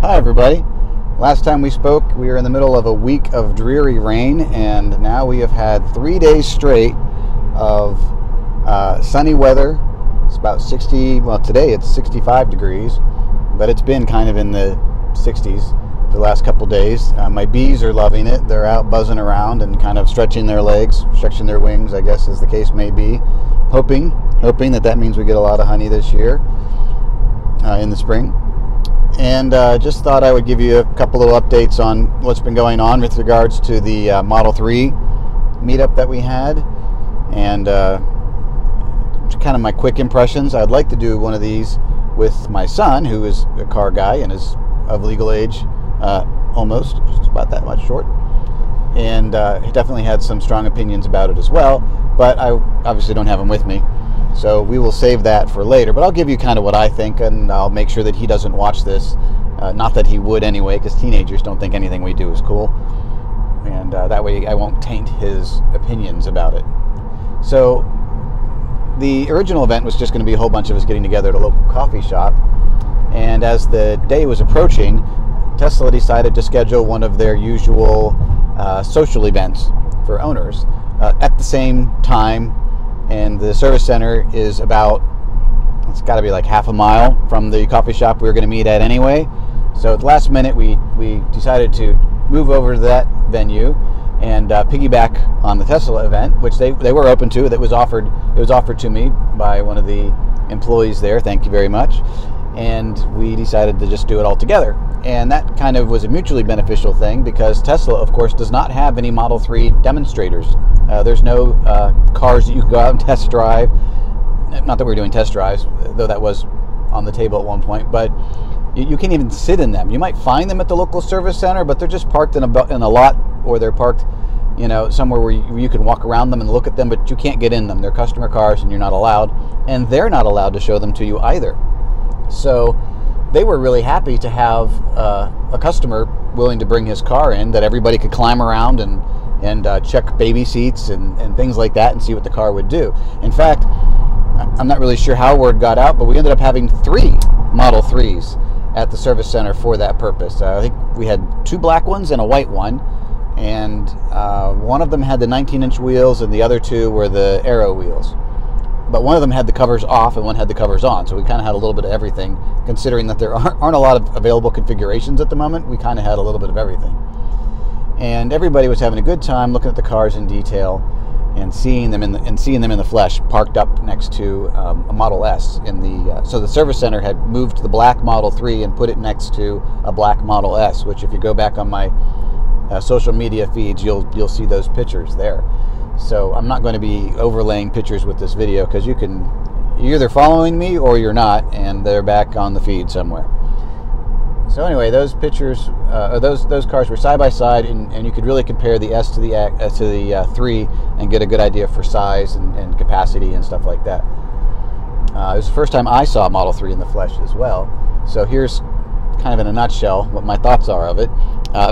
Hi everybody. Last time we spoke, we were in the middle of a week of dreary rain, and now we have had 3 days straight of sunny weather. It's about 60, well today it's 65 degrees, but it's been kind of in the 60s the last couple days. My bees are loving it. They're out buzzing around and kind of stretching their legs, stretching their wings, I guess as the case may be. Hoping that means we get a lot of honey this year in the spring. And just thought I would give you a couple of updates on what's been going on with regards to the Model 3 meetup that we had, and kind of my quick impressions. I'd like to do one of these with my son, who is a car guy and is of legal age, almost, just about that much short. And he definitely had some strong opinions about it as well, but I obviously don't have him with me. So we will save that for later, but I'll give you kind of what I think, and I'll make sure that he doesn't watch this. Not that he would anyway, because teenagers don't think anything we do is cool. And that way I won't taint his opinions about it. So the original event was just going to be a whole bunch of us getting together at a local coffee shop. And as the day was approaching, Tesla decided to schedule one of their usual social events for owners at the same time. And the service center is about, it's got to be like half a mile from the coffee shop we were going to meet at anyway. So at the last minute, we decided to move over to that venue and piggyback on the Tesla event, which they were open to. It was offered to me by one of the employees there. Thank you very much. And we decided to just do it all together. And that kind of was a mutually beneficial thing, because Tesla, of course, does not have any Model 3 demonstrators. There's no cars that you can go out and test drive. Not that we're doing test drives, though that was on the table at one point, but you can't even sit in them. You might find them at the local service center, but they're just parked in a lot, or they're parked, you know, somewhere where you can walk around them and look at them, but you can't get in them. They're customer cars and you're not allowed, and they're not allowed to show them to you either. So they were really happy to have a customer willing to bring his car in, that everybody could climb around and check baby seats and things like that and see what the car would do. In fact, I'm not really sure how word got out, but we ended up having 3 Model 3s at the service center for that purpose. I think we had 2 black ones and a white one, and one of them had the 19-inch wheels and the other 2 were the Aero wheels. But one of them had the covers off and one had the covers on, so we kind of had a little bit of everything. Considering that there aren't a lot of available configurations at the moment, we kind of had a little bit of everything. And everybody was having a good time looking at the cars in detail and seeing them in the flesh, parked up next to a Model S. So the service center had moved the black Model 3 and put it next to a black Model S, which if you go back on my social media feeds, you'll see those pictures there. So I'm not going to be overlaying pictures with this video, because you're either following me or you're not, and they're back on the feed somewhere. So anyway, those pictures, those cars were side by side, and you could really compare the S to the 3 and get a good idea for size and capacity and stuff like that. It was the first time I saw a Model 3 in the flesh as well. So here's kind of in a nutshell what my thoughts are of it.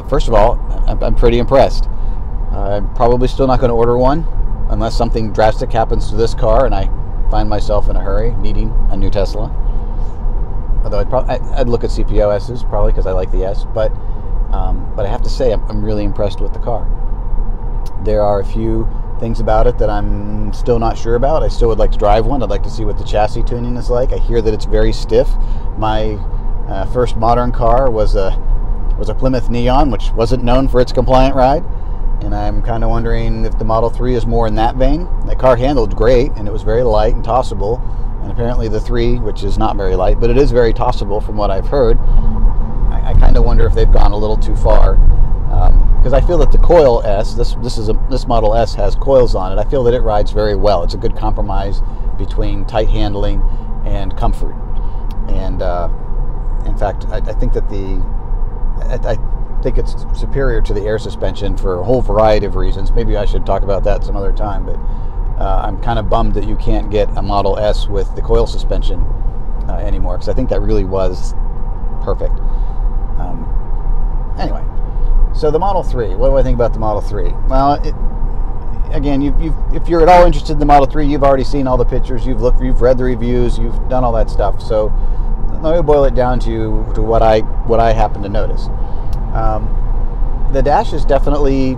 First of all, I'm pretty impressed. I'm probably still not going to order one unless something drastic happens to this car and I find myself in a hurry needing a new Tesla. Although I'd look at CPOSs probably, because I like the S, but I have to say I'm really impressed with the car. There are a few things about it that I'm still not sure about. I still would like to drive one. I'd like to see what the chassis tuning is like. I hear that it's very stiff. My first modern car was a Plymouth Neon, which wasn't known for its compliant ride. And I'm kind of wondering if the Model 3 is more in that vein. The car handled great, and it was very light and tossable. And apparently the 3, which is not very light, but it is very tossable from what I've heard. I kind of wonder if they've gone a little too far. Because I feel that the Coil S, this Model S has coils on it. I feel that it rides very well. It's a good compromise between tight handling and comfort. And in fact, I think that I think it's superior to the air suspension for a whole variety of reasons. Maybe I should talk about that some other time, but I'm kind of bummed that you can't get a Model S with the coil suspension anymore, because I think that really was perfect. Anyway, so the Model 3, what do I think about the Model 3? Well, again, if you're at all interested in the Model 3, you've already seen all the pictures, you've read the reviews, you've done all that stuff. So let me boil it down to what I happen to notice. The dash is definitely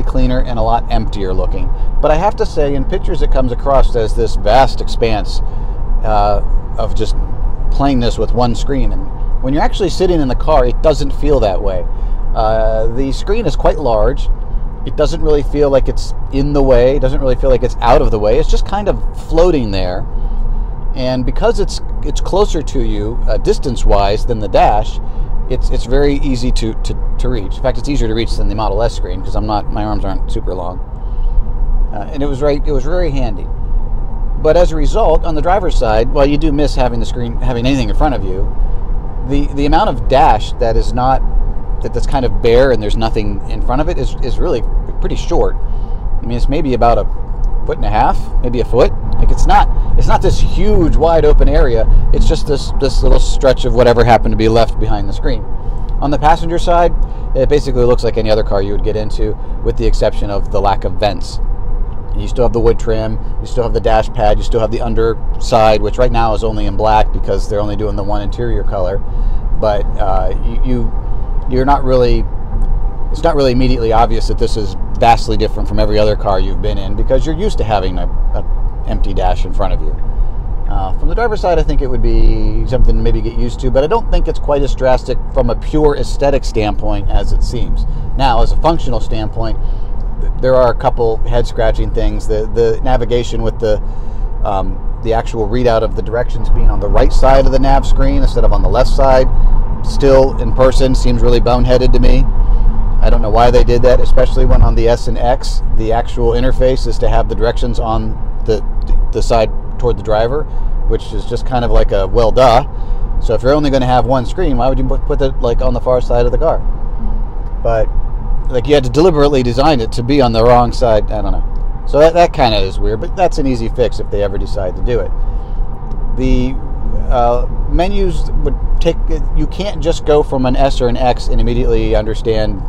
cleaner and a lot emptier looking. But I have to say, in pictures it comes across as this vast expanse of just plainness with one screen. And when you're actually sitting in the car, it doesn't feel that way. The screen is quite large. It doesn't really feel like it's in the way. It doesn't really feel like it's out of the way. It's just kind of floating there. And because it's closer to you distance-wise than the dash, it's very easy to reach. In fact, it's easier to reach than the Model S screen because my arms aren't super long. And it was very handy. But as a result, on the driver's side, while you do miss having anything in front of you, the amount of dash that's kind of bare and there's nothing in front of it is really pretty short. I mean, it's maybe about 1.5 feet, maybe a foot. Like it's not this huge wide open area. It's just this little stretch of whatever happened to be left behind the screen. On the passenger side, it basically looks like any other car you would get into, with the exception of the lack of vents. You still have the wood trim, you still have the dash pad, you still have the underside, which right now is only in black because they're only doing the one interior color. But it's not really immediately obvious that this is vastly different from every other car you've been in because you're used to having an empty dash in front of you. From the driver's side, I think it would be something to maybe get used to, but I don't think it's quite as drastic from a pure aesthetic standpoint as it seems. Now, as a functional standpoint, there are a couple head-scratching things. The navigation with the actual readout of the directions being on the right side of the nav screen instead of on the left side, still in person seems really boneheaded to me. I don't know why they did that, especially when on the S and X, the actual interface is to have the directions on the side toward the driver, which is just kind of like a well duh. So if you're only going to have one screen, why would you put it like on the far side of the car? But like you had to deliberately design it to be on the wrong side. I don't know. So that kind of is weird, but that's an easy fix if they ever decide to do it. The menus would take. You can't just go from an S or an X and immediately understand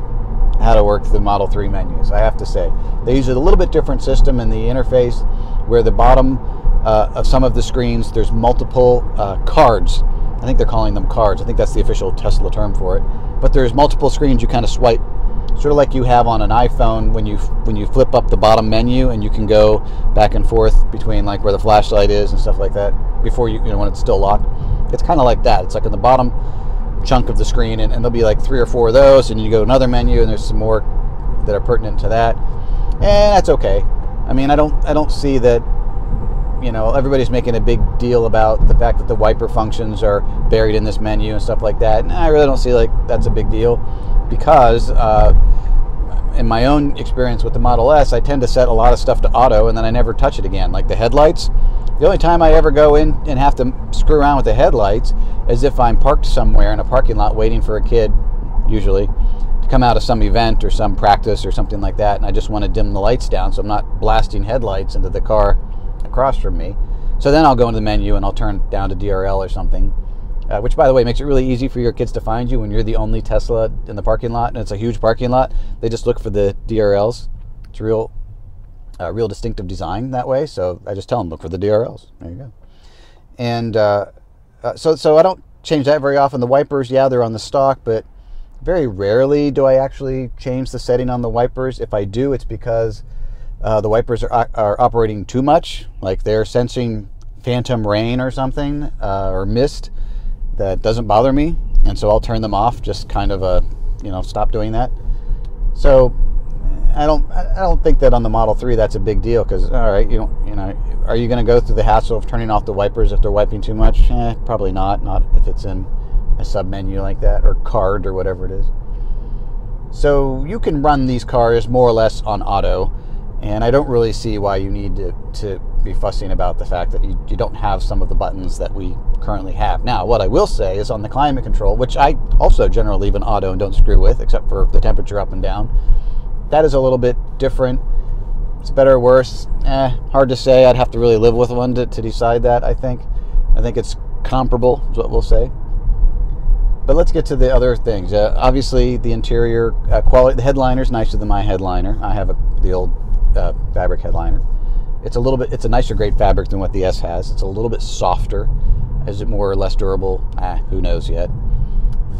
how to work the Model 3 menus. I have to say they use a little bit different system in the interface, where the bottom of some of the screens there's multiple cards. I think they're calling them cards. I think that's the official Tesla term for it. But there's multiple screens you kind of swipe, sort of like you have on an iPhone when you flip up the bottom menu and you can go back and forth between like where the flashlight is and stuff like that before you know when it's still locked. It's kind of like that. It's like in the bottom chunk of the screen, and there'll be like 3 or 4 of those, and you go to another menu and there's some more that are pertinent to that, and that's okay. I mean, I don't see that, you know, everybody's making a big deal about the fact that the wiper functions are buried in this menu and stuff like that, and I really don't see like that's a big deal, because in my own experience with the Model S, I tend to set a lot of stuff to auto and then I never touch it again. Like the headlights, the only time I ever go in and have to screw around with the headlights is if I'm parked somewhere in a parking lot waiting for a kid, usually, to come out of some event or some practice or something like that, and I just want to dim the lights down so I'm not blasting headlights into the car across from me. So then I'll go into the menu and I'll turn down to DRL or something, which, by the way, makes it really easy for your kids to find you when you're the only Tesla in the parking lot, and it's a huge parking lot. They just look for the DRLs. It's real distinctive design that way, so I just tell them, look for the DRLs. There you go. And so I don't change that very often. The wipers, yeah, they're on the stock, but very rarely do I actually change the setting on the wipers. If I do, it's because the wipers are operating too much, like they're sensing phantom rain or something, or mist. That doesn't bother me, and so I'll turn them off, just kind of stop doing that. So I don't think that on the Model 3 that's a big deal, because all right, are you going to go through the hassle of turning off the wipers if they're wiping too much? Probably not if it's in a sub menu like that, or card, or whatever it is. So you can run these cars more or less on auto, and I don't really see why you need to be fussing about the fact that you don't have some of the buttons that we currently have. Now, what I will say is on the climate control, which I also generally leave in auto and don't screw with, except for the temperature up and down, that is a little bit different. It's better or worse. Hard to say. I'd have to really live with one to decide that, I think. I think it's comparable, is what we'll say. But let's get to the other things. Obviously, the interior quality, the headliner is nicer than my headliner. I have the old fabric headliner. It's a nicer grade fabric than what the S has. It's a little bit softer. Is it more or less durable? Who knows yet.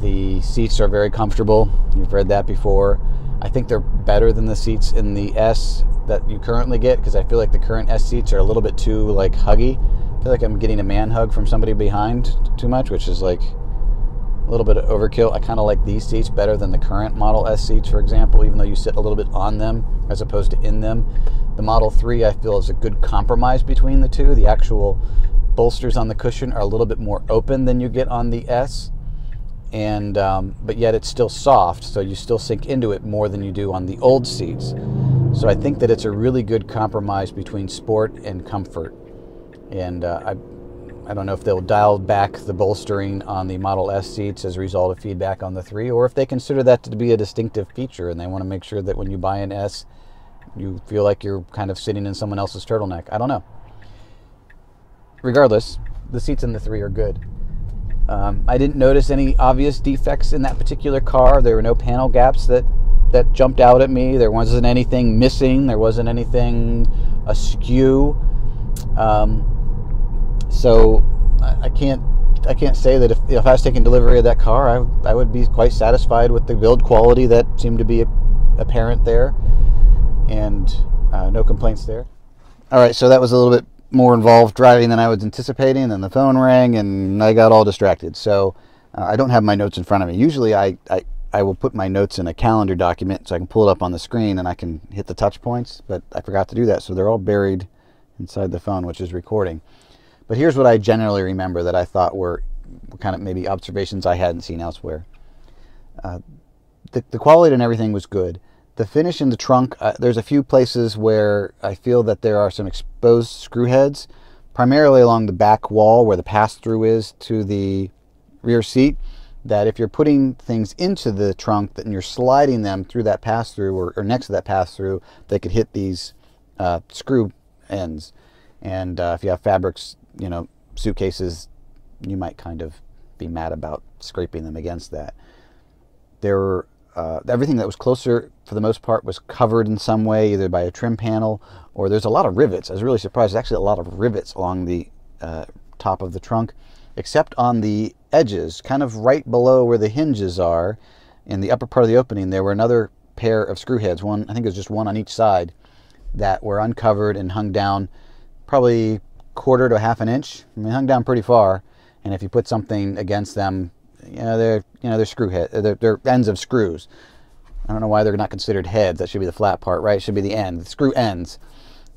The seats are very comfortable. You've read that before. I think they're better than the seats in the S that you currently get, because I feel like the current S seats are a little bit too like huggy. I feel like I'm getting a man hug from somebody behind too much, which is like a little bit of overkill. I kind of like these seats better than the current Model S seats, for example, even though you sit a little bit on them as opposed to in them. The Model 3, I feel, is a good compromise between the two. The actual bolsters on the cushion are a little bit more open than you get on the S, and but yet it's still soft, so you still sink into it more than you do on the old seats. So I think that it's a really good compromise between sport and comfort. And I don't know if they'll dial back the bolstering on the Model S seats as a result of feedback on the 3, or if they consider that to be a distinctive feature and they want to make sure that when you buy an S, you feel like you're kind of sitting in someone else's turtleneck. I don't know. Regardless, the seats in the 3 are good. I didn't notice any obvious defects in that particular car. There were no panel gaps that jumped out at me. There wasn't anything missing. There wasn't anything askew. So I can't say that if I was taking delivery of that car, I would be quite satisfied with the build quality that seemed to be apparent there, and no complaints there. All right, so that was a little bit more involved driving than I was anticipating, and then the phone rang and I got all distracted. So I don't have my notes in front of me. Usually I will put my notes in a calendar document so I can pull it up on the screen and I can hit the touch points, but I forgot to do that, so they're all buried inside the phone, which is recording. But here's what I generally remember that I thought were kind of maybe observations I hadn't seen elsewhere. The quality and everything was good. The finish in the trunk, there's a few places where I feel that there are some exposed screw heads, primarily along the back wall where the pass-through is to the rear seat, that if you're putting things into the trunk and you're sliding them through that pass-through or next to that pass-through, they could hit these screw ends. And if you have fabrics, suitcases, you might kind of be mad about scraping them against that. There were everything that was closer, for the most part, was covered in some way, either by a trim panel or there's a lot of rivets. I was really surprised. There's actually a lot of rivets along the top of the trunk, except on the edges, kind of right below where the hinges are. In the upper part of the opening, there were another pair of screw heads. One, I think it was just one on each side, that were uncovered and hung down probably quarter to a half an inch. I mean, hung down pretty far. And if you put something against them, they're screw head. They're ends of screws. I don't know why they're not considered heads. That should be the flat part, right? It should be the end. The screw ends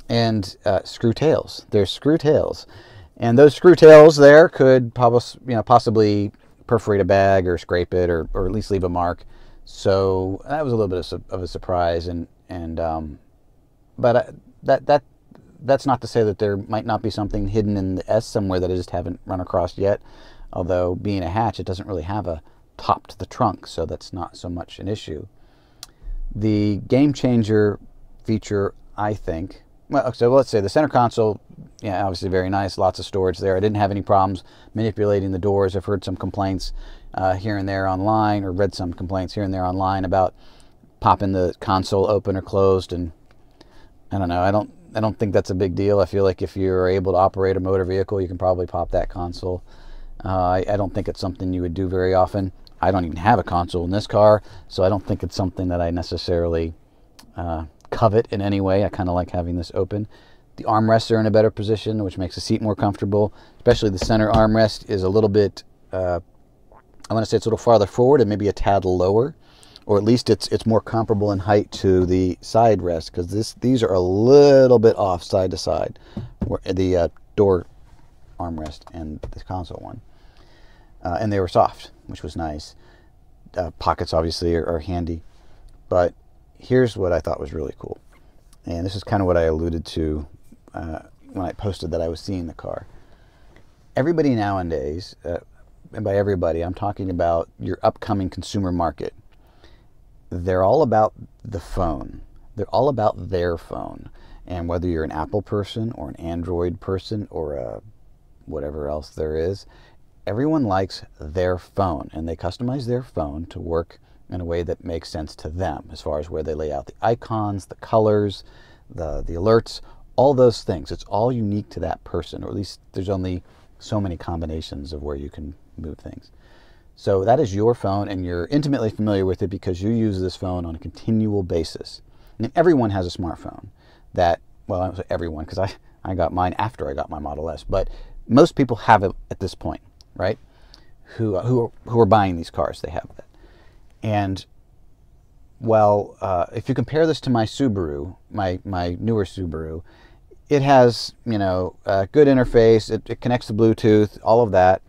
and screw tails. They're screw tails, and those screw tails there could possibly perforate a bag or scrape it, or at least leave a mark. So that was a little bit of a surprise, but that's not to say that there might not be something hidden in the S somewhere that I just haven't run across yet. Although being a hatch, it doesn't really have a top to the trunk, so that's not so much an issue. The game changer feature, I think, so let's say the center console, obviously very nice, lots of storage there. I didn't have any problems manipulating the doors. I've heard some complaints here and there online, or read some complaints here and there online about popping the console open or closed, and I don't know. I don't think that's a big deal. I feel like if you're able to operate a motor vehicle, you can probably pop that console. I don't think it's something you would do very often. I don't even have a console in this car, so I don't think it's something that I necessarily covet in any way. I kind of like having this open. The armrests are in a better position, which makes the seat more comfortable. Especially the center armrest is a little bit, I want to say it's a little farther forward and maybe a tad lower, or at least it's more comparable in height to the side rest, because these are a little bit off side to side, the door armrest and the console one. And they were soft, which was nice. Pockets obviously are handy. But here's what I thought was really cool. And this is kind of what I alluded to when I posted that I was seeing the car. Everybody nowadays, and by everybody, I'm talking about your upcoming consumer market, they're all about the phone. They're all about their phone. And whether you're an Apple person or an Android person or a whatever else there is, everyone likes their phone, and they customize their phone to work in a way that makes sense to them, as far as where they lay out the icons, the colors, the alerts, all those things. It's all unique to that person, or at least there's only so many combinations of where you can move things. So that is your phone, and you're intimately familiar with it because you use this phone on a continual basis. And everyone has a smartphone that, well, I don't say everyone because I got mine after I got my Model S, but most people have it at this point, right? Who are buying these cars, they have that. And well, if you compare this to my Subaru, my newer Subaru, it has, you know, a good interface. It connects to Bluetooth, all of that,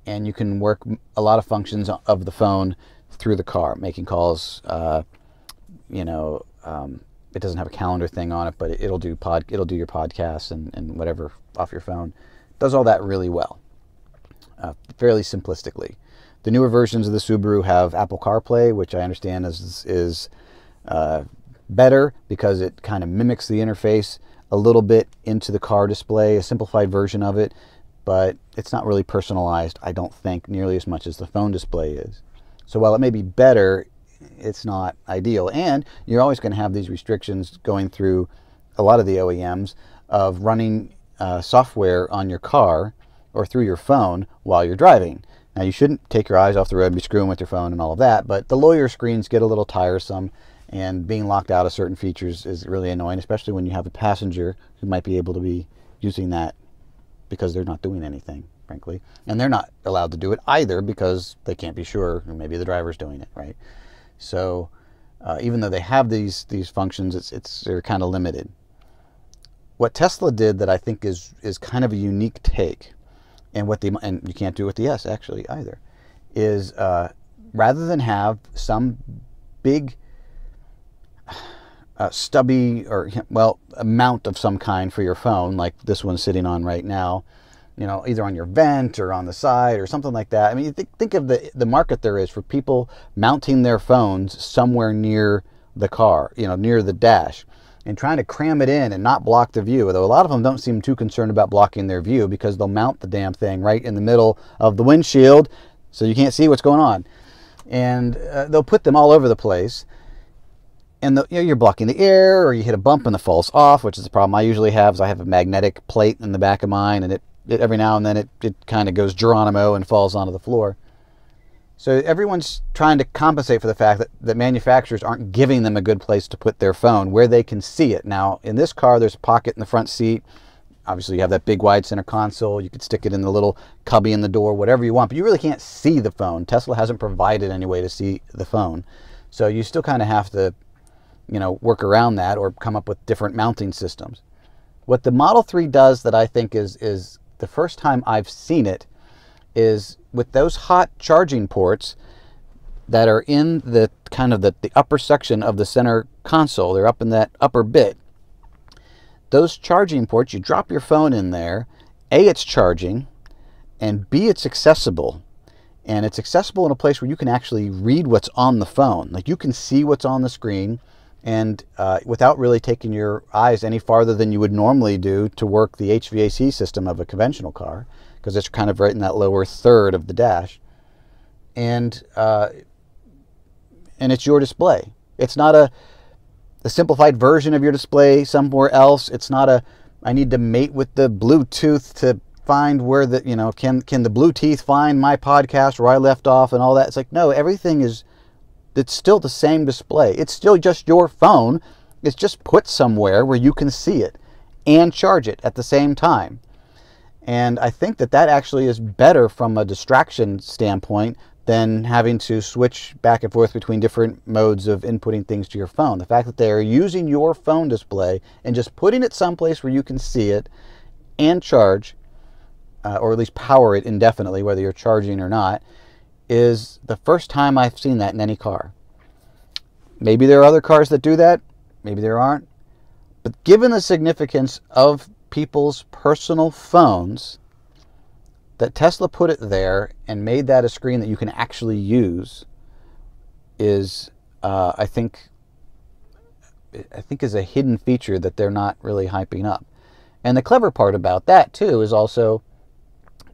and you can work a lot of functions of the phone through the car, making calls. You know, it doesn't have a calendar thing on it, but it'll do your podcasts and whatever off your phone. It does all that really well, fairly simplistically. The newer versions of the Subaru have Apple CarPlay, which I understand is better because it kind of mimics the interface a little bit into the car display, a simplified version of it, but it's not really personalized, I don't think, nearly as much as the phone display is. So while it may be better, it's not ideal. And you're always going to have these restrictions going through a lot of the OEMs of running software on your car or through your phone while you're driving. Now, you shouldn't take your eyes off the road and be screwing with your phone and all of that, but the lower screens get a little tiresome, and being locked out of certain features is really annoying, especially when you have a passenger who might be able to be using that because they're not doing anything, frankly. And they're not allowed to do it either because they can't be sure, or maybe the driver's doing it, right? So even though they have these functions, they're kind of limited. What Tesla did that I think is kind of a unique take, and you can't do it with the S actually either, is rather than have some big stubby or, well, a mount of some kind for your phone like this one's sitting on right now, you know, either on your vent or on the side or something like that. I mean, think of the market there is for people mounting their phones somewhere near the car, you know, near the dash, and trying to cram it in and not block the view. Although a lot of them don't seem too concerned about blocking their view because they'll mount the damn thing right in the middle of the windshield so you can't see what's going on. And they'll put them all over the place. And you know, you're blocking the air, or you hit a bump and it falls off, which is the problem I usually have. Is I have a magnetic plate in the back of mine, and it every now and then it kind of goes Geronimo and falls onto the floor. So everyone's trying to compensate for the fact that manufacturers aren't giving them a good place to put their phone where they can see it. Now, in this car, there's a pocket in the front seat. Obviously, you have that big wide center console. You could stick it in the little cubby in the door, whatever you want, but you really can't see the phone. Tesla hasn't provided any way to see the phone. So you still kind of have to, you know, work around that or come up with different mounting systems. What the Model 3 does that I think is the first time I've seen it is with those hot charging ports that are in the kind of the upper section of the center console. They're up in that upper bit. Those charging ports, you drop your phone in there. A, it's charging, and B, it's accessible. And it's accessible in a place where you can actually read what's on the phone. Like, you can see what's on the screen, and without really taking your eyes any farther than you would normally do to work the HVAC system of a conventional car, because it's kind of right in that lower third of the dash. And it's your display. It's not a simplified version of your display somewhere else. It's not I need to mate with the Bluetooth to find where the, you know, can the Bluetooth find my podcast where I left off and all that. It's like, no, everything it's still the same display. It's still just your phone. It's just put somewhere where you can see it and charge it at the same time. And I think that actually is better from a distraction standpoint than having to switch back and forth between different modes of inputting things to your phone. The fact that they're using your phone display and just putting it someplace where you can see it and charge, or at least power it indefinitely, whether you're charging or not, is the first time I've seen that in any car. Maybe there are other cars that do that. Maybe there aren't. But given the significance of people's personal phones, that Tesla put it there and made that a screen that you can actually use is, I think is a hidden feature that they're not really hyping up. And the clever part about that too is also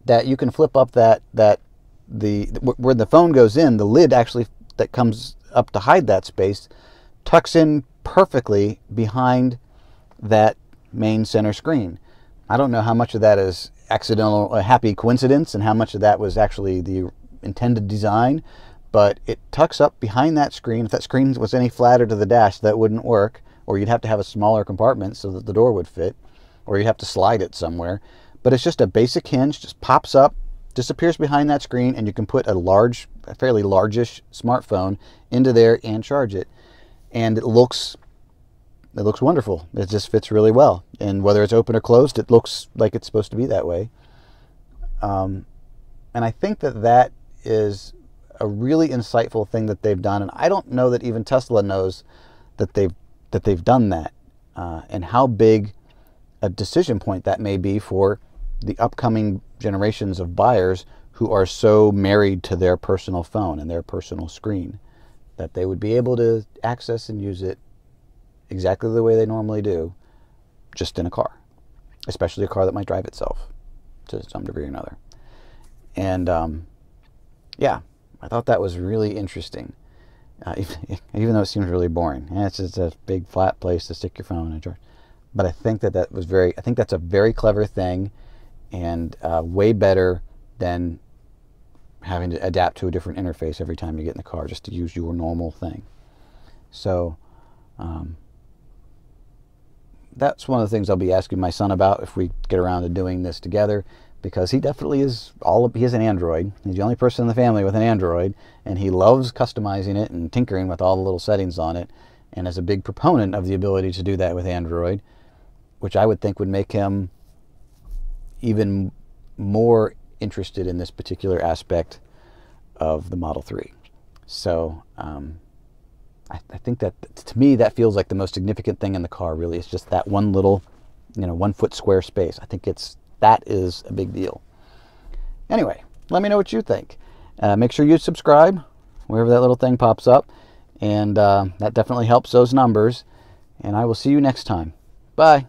that you can flip up where the phone goes in, the lid actually that comes up to hide that space tucks in perfectly behind that main center screen. I don't know how much of that is accidental, a happy coincidence, and how much of that was actually the intended design. But it tucks up behind that screen. If that screen was any flatter to the dash, that wouldn't work, or you'd have to have a smaller compartment so that the door would fit, or you'd have to slide it somewhere. But it's just a basic hinge, just pops up, disappears behind that screen, and you can put a fairly largish smartphone into there and charge it. And it looks wonderful. It just fits really well. And whether it's open or closed, it looks like it's supposed to be that way. And I think that is a really insightful thing that they've done. And I don't know that even Tesla knows that they've done that, and how big a decision point that may be for the upcoming generations of buyers who are so married to their personal phone and their personal screen, that they would be able to access and use it exactly the way they normally do, just in a car, especially a car that might drive itself to some degree or another. And yeah, I thought that was really interesting, even though it seems really boring. Yeah, it's just a big flat place to stick your phone and charge. But I think that's a very clever thing, and way better than having to adapt to a different interface every time you get in the car just to use your normal thing. So that's one of the things I'll be asking my son about if we get around to doing this together, because he definitely is he has an Android. He's the only person in the family with an Android, and he loves customizing it and tinkering with all the little settings on it, and is a big proponent of the ability to do that with Android, which I would think would make him even more interested in this particular aspect of the Model 3. So I think that, to me, that feels like the most significant thing in the car, really. It's just that one little, 1 foot square space. I think that is a big deal. Anyway, let me know what you think. Make sure you subscribe wherever that little thing pops up, and that definitely helps those numbers. And I will see you next time. Bye.